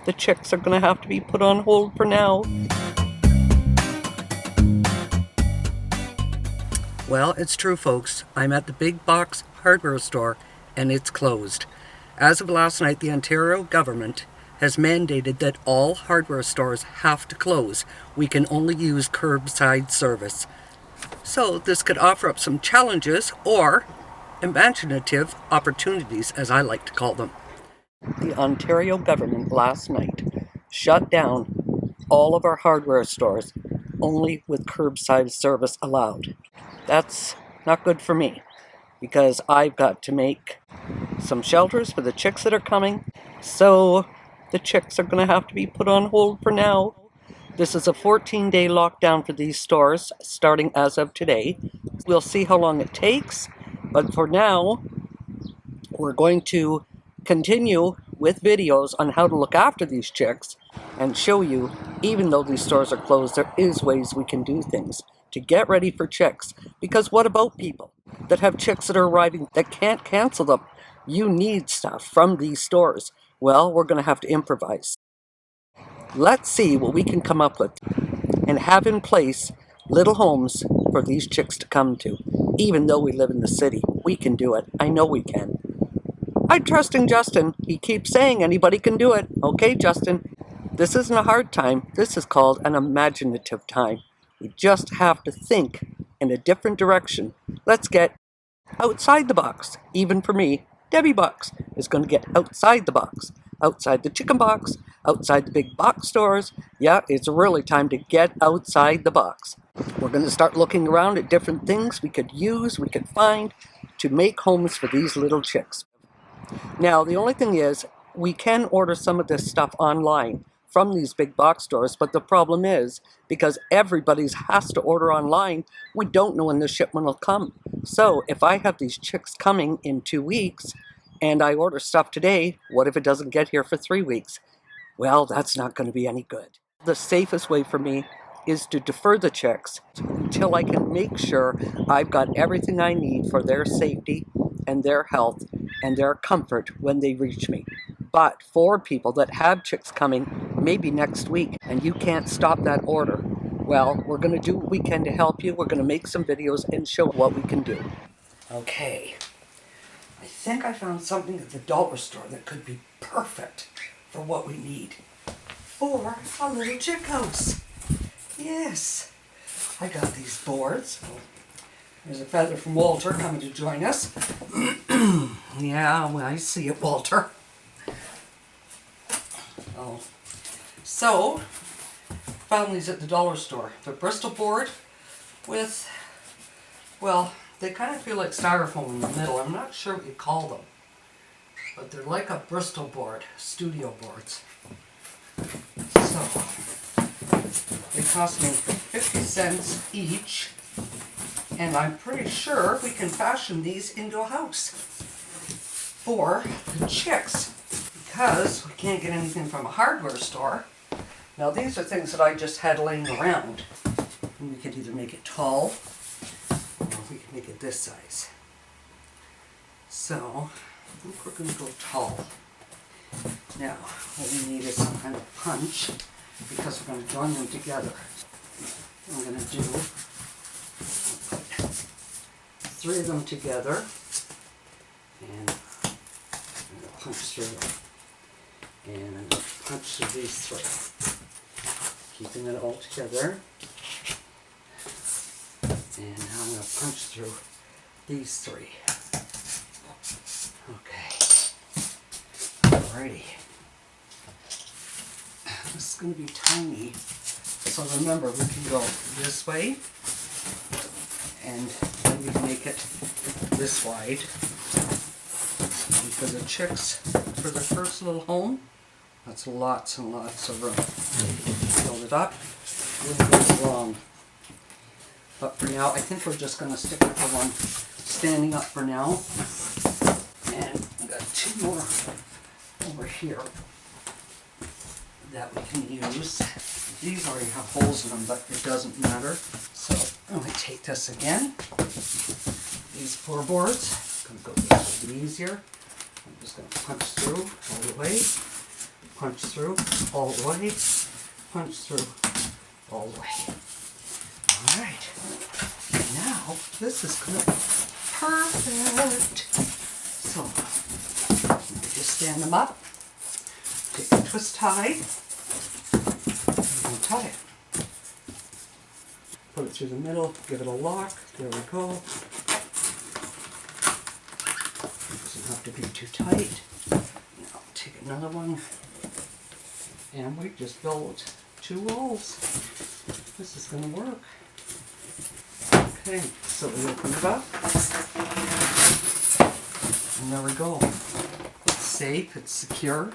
the chicks are going to have to be put on hold for now. Well, it's true, folks. I'm at the big box hardware store and it's closed. As of last night, the Ontario government has mandated that all hardware stores have to close. We can only use curbside service. So this could offer up some challenges or imaginative opportunities, as I like to call them. The Ontario government last night shut down all of our hardware stores, only with curbside service allowed. That's not good for me, because I've got to make some shelters for the chicks that are coming, so the chicks are going to have to be put on hold for now. This is a 14-day lockdown for these stores, starting as of today. We'll see how long it takes, but for now, we're going to continue with videos on how to look after these chicks and show you, even though these stores are closed, there is ways we can do things to get ready for chicks. Because what about people that have chicks that are arriving that can't cancel them? You need stuff from these stores. Well, we're going to have to improvise. Let's see what we can come up with and have in place little homes for these chicks to come to. Even though we live in the city, we can do it. I know we can. I trust in Justin. He keeps saying anybody can do it. Okay, Justin, this isn't a hard time. This is called an imaginative time. We just have to think in a different direction. Let's get outside the box. Even for me, Debbie Box is going to get outside the box. Outside the chicken box, outside the big box stores. Yeah, it's really time to get outside the box. We're going to start looking around at different things we could use, we could find to make homes for these little chicks. Now, the only thing is, we can order some of this stuff online from these big box stores, but the problem is, because everybody has to order online, we don't know when the shipment will come. So, if I have these chicks coming in 2 weeks, and I order stuff today, what if it doesn't get here for 3 weeks? Well, that's not going to be any good. The safest way for me is to defer the chicks until I can make sure I've got everything I need for their safety and their health and their comfort when they reach me. But for people that have chicks coming maybe next week and you can't stop that order, well, we're going to do what we can to help you. We're going to make some videos and show what we can do. Okay, I think I found something at the dollar store that could be perfect for what we need for a little chick house. Yes, I got these boards. There's a feather from Walter coming to join us. Yeah, well, I see it, Walter. Oh, so found these at the dollar store. They're Bristol board with, well, they kind of feel like styrofoam in the middle. I'm not sure what you call them, but they're like a Bristol board, studio boards. So they cost me 50 cents each. And I'm pretty sure we can fashion these into a house for the chicks, because we can't get anything from a hardware store. Now these are things that I just had laying around. And we could either make it tall or we could make it this size. So I think we're going to go tall. Now what we need is some kind of punch, because we're going to join them together. What I'm going to do, put 3 of them together, and I'm going to punch through them. And I'm going to punch through these 3, keeping it all together. And now I'm going to punch through these 3. Okay. Alrighty. This is going to be tiny. So remember, we can go this way, and then we can make it this wide. And for the chicks, for their first little home, that's lots and lots of room. Build it up, a little bit long. But for now, I think we're just going to stick with the one standing up for now. And I've got 2 more over here that we can use. These already have holes in them, but it doesn't matter. So I'm going to take this again. These 4 boards. It's going to go a little bit easier. I'm just going to punch through all the way. Punch through all the way, punch through all the way. All right, now this is going to be perfect. So, you just stand them up, take a twist tie, and tie it. Put it through the middle, give it a lock, there we go. It doesn't have to be too tight. Now take another one, and we just built 2 rolls. This is going to work. Okay, so we open it up, and there we go. It's safe, it's secure.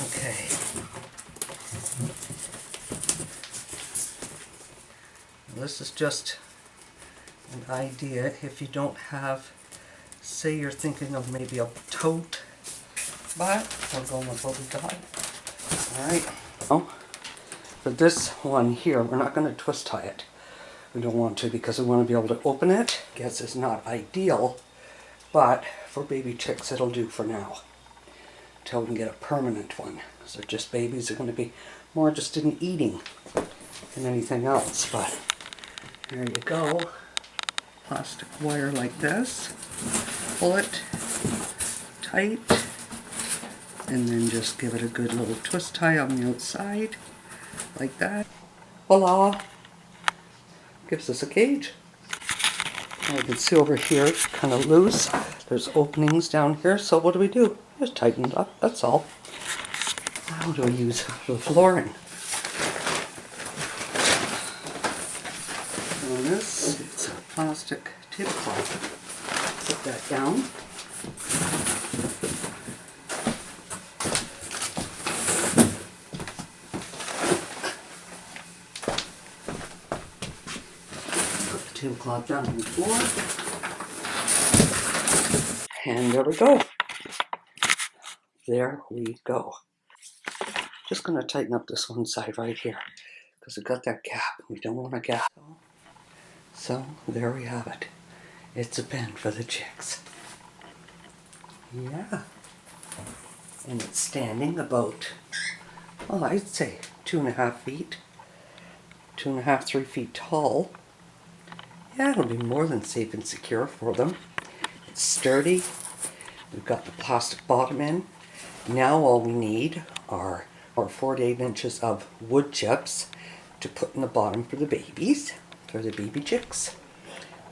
Okay. This is just an idea if you don't have, say you're thinking of maybe a tote bag, we're going with what we got. Alright, oh, for this one here, we're not going to twist tie it. We don't want to because we want to be able to open it. Guess it's not ideal, but for baby chicks it'll do for now. Until we can get a permanent one. Because they're just babies, they're going to be more interested in eating than anything else. But there you go. Plastic wire like this. Pull it tight. And then just give it a good little twist tie on the outside. Like that. Voila! Gives us a cage. And you can see over here it's kind of loose. There's openings down here, so what do? Just tighten it up, that's all. How do we use the flooring? On this, it's a plastic tablecloth. Put that down. Tablecloth down on the floor, and there we go. There we go. Just going to tighten up this one side right here because it got that gap. We don't want a gap. So there we have it. It's a pen for the chicks. Yeah. And it's standing about, well, I'd say 2.5 feet, 2.5, 3 feet tall. Yeah, it'll be more than safe and secure for them. It's sturdy. We've got the plastic bottom in. Now all we need are 4 to 8 inches of wood chips to put in the bottom for the babies, for the baby chicks.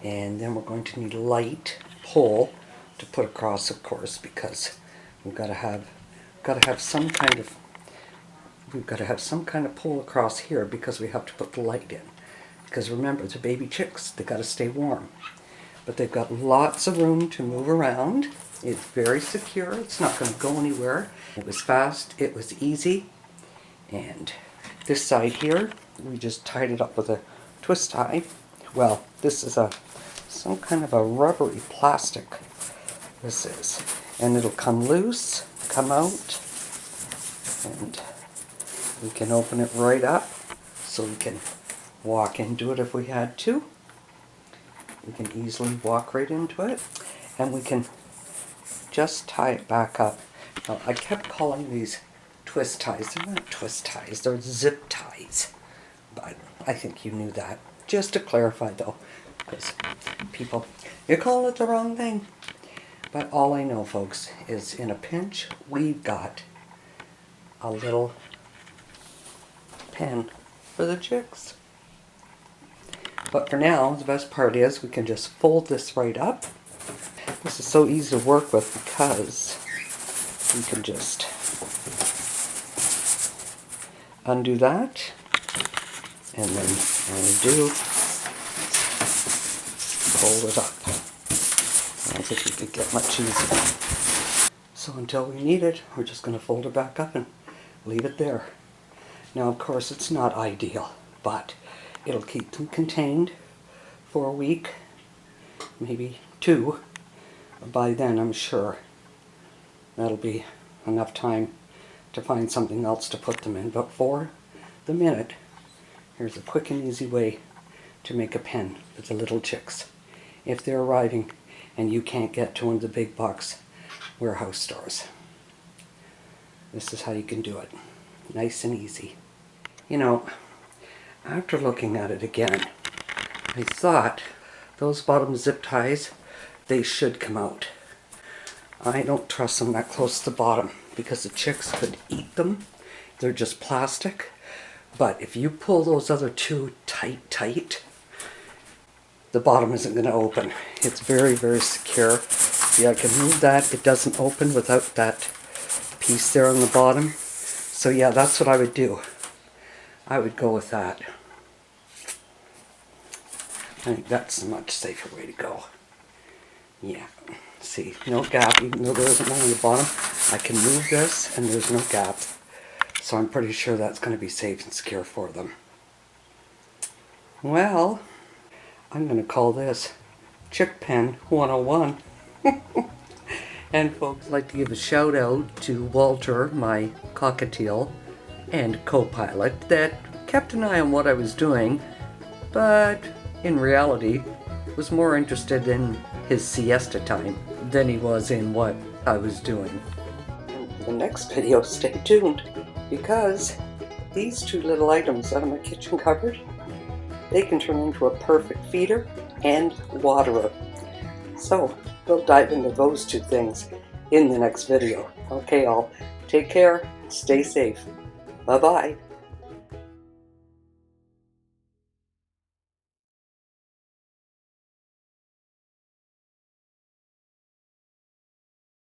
And then we're going to need a light pole to put across, of course, because we've got to have some kind of pole across here because we have to put the light in. Because remember, the baby chicks, they got to stay warm. But they've got lots of room to move around. It's very secure. It's not going to go anywhere. It was fast. It was easy. And this side here, we just tied it up with a twist tie. Well, this is some kind of a rubbery plastic. This is. And it'll come loose, come out. And we can open it right up so we can walk into it if we had to. We can easily walk right into it, and we can just tie it back up. Now, I kept calling these twist ties. They're not twist ties, they're zip ties. But I think you knew that. Just to clarify though, because people, you call it the wrong thing. But all I know, folks, is in a pinch, we've got a little pen for the chicks. But for now, the best part is we can just fold this right up. This is so easy to work with because we can just undo that and then undo, fold it up. I don't think we could get much easier. So until we need it, we're just going to fold it back up and leave it there. Now, of course, it's not ideal, but it'll keep them contained for a week, maybe 2. By then, I'm sure that'll be enough time to find something else to put them in. But for the minute, here's a quick and easy way to make a pen for the little chicks if they're arriving and you can't get to one of the big box warehouse stores. This is how you can do it. Nice and easy. You know, after looking at it again, I thought those bottom zip ties, they should come out. I don't trust them that close to the bottom because the chicks could eat them. They're just plastic. But if you pull those other two tight, the bottom isn't going to open. It's very, very secure. Yeah, I can move that. It doesn't open without that piece there on the bottom. So yeah, that's what I would do. I would go with that. I think that's a much safer way to go. Yeah, see, no gap, even though there isn't one on the bottom. I can move this and there's no gap. So I'm pretty sure that's going to be safe and secure for them. Well, I'm going to call this Chick Pen 101. And folks, I'd like to give a shout out to Walter, my cockatiel and co-pilot, that kept an eye on what I was doing, but in reality was more interested in his siesta time than he was in what I was doing. And for the next video, stay tuned, because these two little items out of my kitchen cupboard, they can turn into a perfect feeder and waterer. So we'll dive into those two things in the next video. Okay, all, take care, stay safe. Bye-bye.